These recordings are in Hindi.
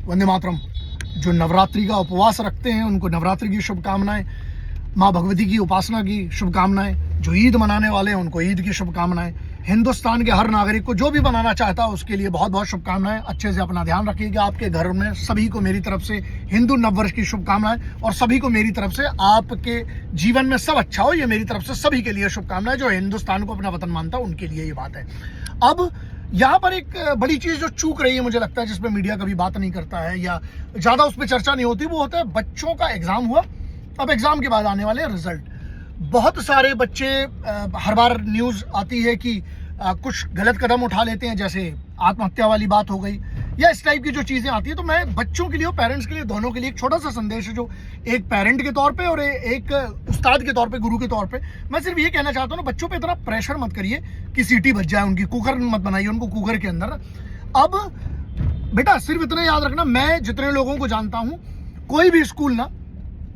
वंदे मातरम। जो नवरात्रि का उपवास रखते हैं उनको नवरात्रि की शुभकामनाएं, माँ भगवती की उपासना की शुभकामनाएं, जो ईद मनाने वाले हैं उनको ईद की शुभकामनाएं, हिंदुस्तान के हर नागरिक को जो भी बनाना चाहता है उसके लिए बहुत बहुत शुभकामनाएं। अच्छे से अपना ध्यान रखिएगा। आपके घर में सभी को मेरी तरफ से हिंदू नववर्ष की शुभकामनाएं और सभी को मेरी तरफ से आपके जीवन में सब अच्छा हो, ये मेरी तरफ से सभी के लिए शुभकामनाएं। जो हिंदुस्तान को अपना वतन मानता है उनके लिए ये बात है। अब यहाँ पर एक बड़ी चीज जो चूक रही है मुझे लगता है, जिसपे मीडिया कभी बात नहीं करता है या ज्यादा उस पर चर्चा नहीं होती, वो होता है बच्चों का एग्जाम हुआ, अब एग्जाम के बाद आने वाले रिजल्ट। बहुत सारे बच्चे हर बार न्यूज आती है कि कुछ गलत कदम उठा लेते हैं, जैसे आत्महत्या वाली बात हो गई या इस टाइप की जो चीजें आती है। तो मैं बच्चों के लिए और पेरेंट्स के लिए दोनों के लिए एक छोटा सा संदेश है, जो एक पेरेंट के तौर पे और एक उस्ताद के तौर पे, गुरु के तौर पे मैं सिर्फ ये कहना चाहता हूँ ना, बच्चों पे इतना प्रेशर मत करिए कि सीटी बच जाए उनकी, कुकर मत बनाइए उनको कुकर के अंदर। अब बेटा सिर्फ इतना याद रखना, मैं जितने लोगों को जानता हूँ, कोई भी स्कूल ना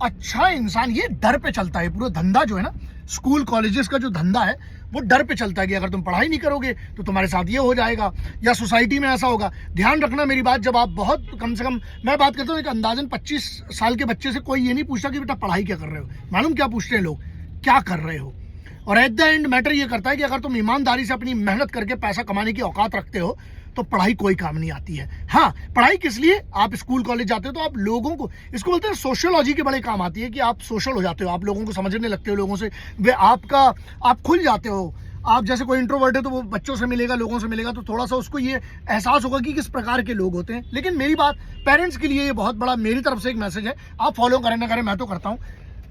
अच्छा इंसान ये डर पे चलता है। पूरा धंधा जो है ना, स्कूल कॉलेजेस का जो धंधा है वो डर पे चलता है कि अगर तुम पढ़ाई नहीं करोगे तो तुम्हारे साथ ये हो जाएगा या सोसाइटी में ऐसा होगा। ध्यान रखना मेरी बात, जब आप बहुत कम से कम, मैं बात करता हूँ एक अंदाजन 25 साल के बच्चे से कोई ये नहीं पूछता कि बेटा पढ़ाई क्या कर रहे हो। मालूम क्या पूछते हैं लोग? क्या कर रहे हो। और एट द एंड मैटर ये करता है कि अगर तुम ईमानदारी से अपनी मेहनत करके पैसा कमाने की औकात रखते हो तो पढ़ाई कोई काम नहीं आती है। हाँ, पढ़ाई किस लिए, आप स्कूल कॉलेज जाते हो तो आप लोगों को, इसको बोलते हैं सोशियोलॉजी के बड़े काम आती है कि आप सोशल हो जाते हो, आप लोगों को समझने लगते हो, लोगों से वे आप खुल जाते हो। आप जैसे कोई इंट्रोवर्ट है तो वो बच्चों से मिलेगा, लोगों से मिलेगा, तो थोड़ा सा उसको ये एहसास होगा कि किस प्रकार के लोग होते हैं। लेकिन मेरी बात पेरेंट्स के लिए ये बहुत बड़ा मेरी तरफ से एक मैसेज है, आप फॉलो करें ना करें, मैं तो करता हूँ।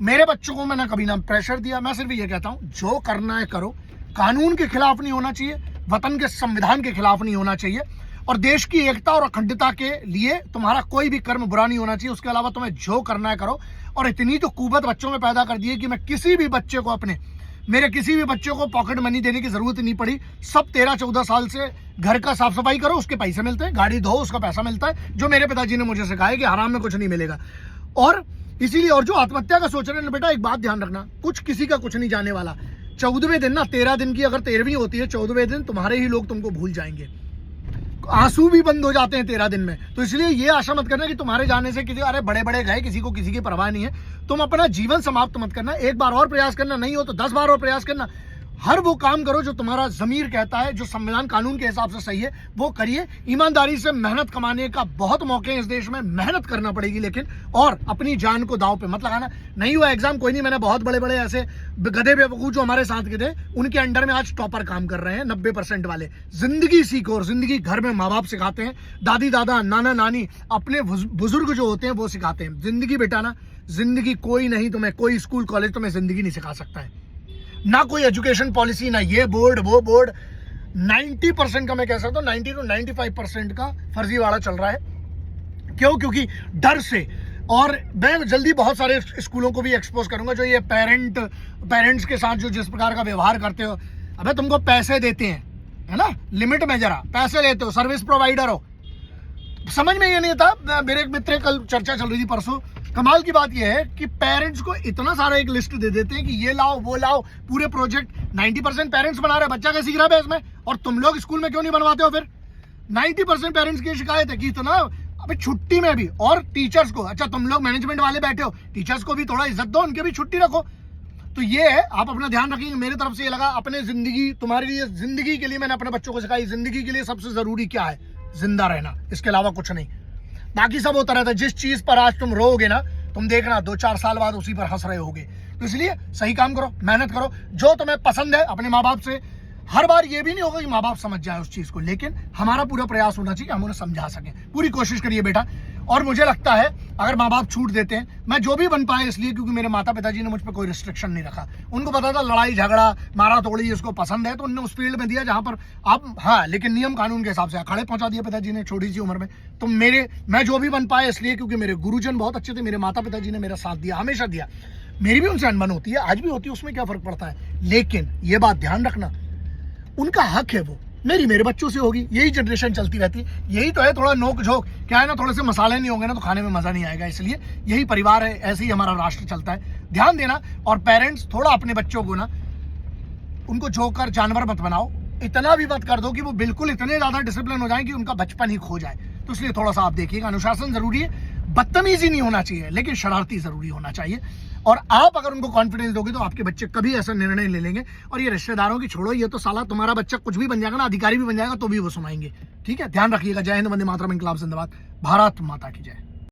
मेरे बच्चों को मैंने कभी ना प्रेशर दिया, मैं सिर्फ ये कहता हूँ जो करना है करो, कानून के खिलाफ नहीं होना चाहिए, वतन के संविधान के खिलाफ नहीं होना चाहिए, और देश की एकता और अखंडता के लिए तुम्हारा कोई भी कर्म बुरा नहीं होना चाहिए। उसके अलावा तुम्हें जो करना है करो। और इतनी तो कुवत बच्चों में पैदा कर दी है कि मैं किसी भी बच्चे को मेरे किसी भी बच्चे को पॉकेट मनी देने की जरूरत नहीं पड़ी। सब 13-14 साल से घर का साफ सफाई करो, उसके पैसे मिलते हैं, गाड़ी धो उसका पैसा मिलता है, जो मेरे पिताजी ने मुझे सिखाया कि हराम में कुछ नहीं मिलेगा। और इसीलिए, और जो आत्महत्या का सोच रहे हैं बेटा, एक बात ध्यान रखना, कुछ किसी का कुछ नहीं जाने वाला। 14वें दिन ना, 13 दिन की अगर 13वीं होती है, 14वें दिन तुम्हारे ही लोग तुमको भूल जाएंगे, आंसू भी बंद हो जाते हैं 13 दिन में। तो इसलिए ये आशा मत करना कि तुम्हारे जाने से किसी, अरे बड़े बड़े गए, किसी को किसी की परवाह नहीं है। तुम अपना जीवन समाप्त मत करना, एक बार और प्रयास करना, नहीं हो तो 10 बार और प्रयास करना। हर वो काम करो जो तुम्हारा जमीर कहता है, जो संविधान कानून के हिसाब से सही है, वो करिए। ईमानदारी से मेहनत कमाने का बहुत मौके हैं इस देश में, मेहनत करना पड़ेगी लेकिन, और अपनी जान को दांव पे मत लगाना। नहीं हुआ एग्जाम कोई नहीं, मैंने बहुत बड़े बड़े ऐसे गधे बेवकूफ जो हमारे साथ के थे, उनके अंडर में आज टॉपर काम कर रहे हैं, 90% वाले। जिंदगी सीखो, और जिंदगी घर में माँ बाप सिखाते हैं, दादी दादा नाना नानी अपने बुजुर्ग जो होते हैं वो सिखाते हैं। जिंदगी बेटा ना, जिंदगी कोई नहीं, तुम्हें कोई स्कूल कॉलेज तुम्हें जिंदगी नहीं सिखा सकता है, ना कोई एजुकेशन पॉलिसी, ना ये बोर्ड वो बोर्ड। 90% का मैं कह सकता हूँ, 90 to 95% का फर्जीवाड़ा चल रहा है। क्यों? क्योंकि डर से। और मैं जल्दी बहुत सारे स्कूलों को भी एक्सपोज करूंगा जो ये पेरेंट्स के साथ जो जिस प्रकार का व्यवहार करते हो। अबे तुमको पैसे देते हैं, है ना, लिमिट में जरा पैसे लेते हो, सर्विस प्रोवाइडर हो। समझ में ये नहीं था। मेरे एक मित्र, कल चर्चा चल रही थी परसों, कमाल की बात यह है कि पेरेंट्स को इतना सारा एक लिस्ट दे देते हैं कि ये लाओ वो लाओ, पूरे प्रोजेक्ट 90% पेरेंट्स बना रहे हैं, बच्चा क्या सीख रहा है इसमें, और तुम लोग स्कूल में क्यों नहीं बनवाते हो फिर? 90% पेरेंट्स की शिकायत है कि इतना, अबे छुट्टी में भी, और टीचर्स को, अच्छा तुम लोग मैनेजमेंट वाले बैठे हो, टीचर्स को भी थोड़ा इज्जत दो, उनके भी छुट्टी रखो। तो ये है, आप अपना ध्यान रखेंगे। मेरे तरफ से ये लगा, अपने जिंदगी, तुम्हारे लिए जिंदगी के लिए मैंने अपने बच्चों को सिखाई, जिंदगी के लिए सबसे जरूरी क्या है, जिंदा रहना, इसके अलावा कुछ नहीं। बाकी सब होता रहता है। जिस चीज पर आज तुम रोओगे ना, तुम देखना 2-4 साल बाद उसी पर हंस रहे होगे। तो इसलिए सही काम करो, मेहनत करो, जो तुम्हें पसंद है अपने माँ बाप से। हर बार ये भी नहीं होगा कि माँ बाप समझ जाए उस चीज को, लेकिन हमारा पूरा प्रयास होना चाहिए, हम उन्हें समझा सकें। पूरी कोशिश करिए बेटा। और मुझे लगता है अगर माँ बाप छूट देते हैं, मैं जो भी बन पाए इसलिए क्योंकि मेरे माता पिताजी ने मुझ पर कोई रिस्ट्रिक्शन नहीं रखा। उनको पता था लड़ाई झगड़ा मारा तोड़ी इसको पसंद है, तो उन्होंने उस फील्ड में दिया जहां पर आप, हाँ, लेकिन नियम कानून के हिसाब से अखाड़े पहुंचा दिया पिताजी ने छोटी सी उम्र में। तो मैं जो भी बन पाया इसलिए क्योंकि मेरे गुरुजन बहुत अच्छे थे, मेरे माता पिताजी ने मेरा साथ दिया, हमेशा दिया। मेरी भी उनसे अनबन होती है, आज भी होती है, उसमें क्या फर्क पड़ता है। लेकिन ये बात ध्यान रखना, उनका हक है, वो मेरे बच्चों से होगी। यही जनरेशन चलती रहती है, यही तो है थोड़ा नोक झोंक। क्या है ना, थोड़े से मसाले नहीं होंगे ना तो खाने में मजा नहीं आएगा। इसलिए यही परिवार है, ऐसे ही हमारा राष्ट्र चलता है। ध्यान देना। और पेरेंट्स थोड़ा अपने बच्चों को ना, उनको जोकर जानवर मत बनाओ, इतना भी मत कर दो कि वो बिल्कुल इतने ज्यादा डिसिप्लिन हो जाए कि उनका बचपन ही खो जाए। तो इसलिए थोड़ा सा आप देखिएगा, अनुशासन जरूरी है, बदतमीजी नहीं होना चाहिए, लेकिन शरारती जरूरी होना चाहिए। और आप अगर उनको कॉन्फिडेंस दोगे तो आपके बच्चे कभी ऐसा निर्णय ले लेंगे। और ये रिश्तेदारों की छोड़ो, ये तो साला तुम्हारा बच्चा कुछ भी बन जाएगा ना, अधिकारी भी बन जाएगा तो भी वो सुनाएंगे। ठीक है, ध्यान रखिएगा। जय हिंद, वंदे मातरम, इंकलाब जिंदाबाद, भारत माता की जय।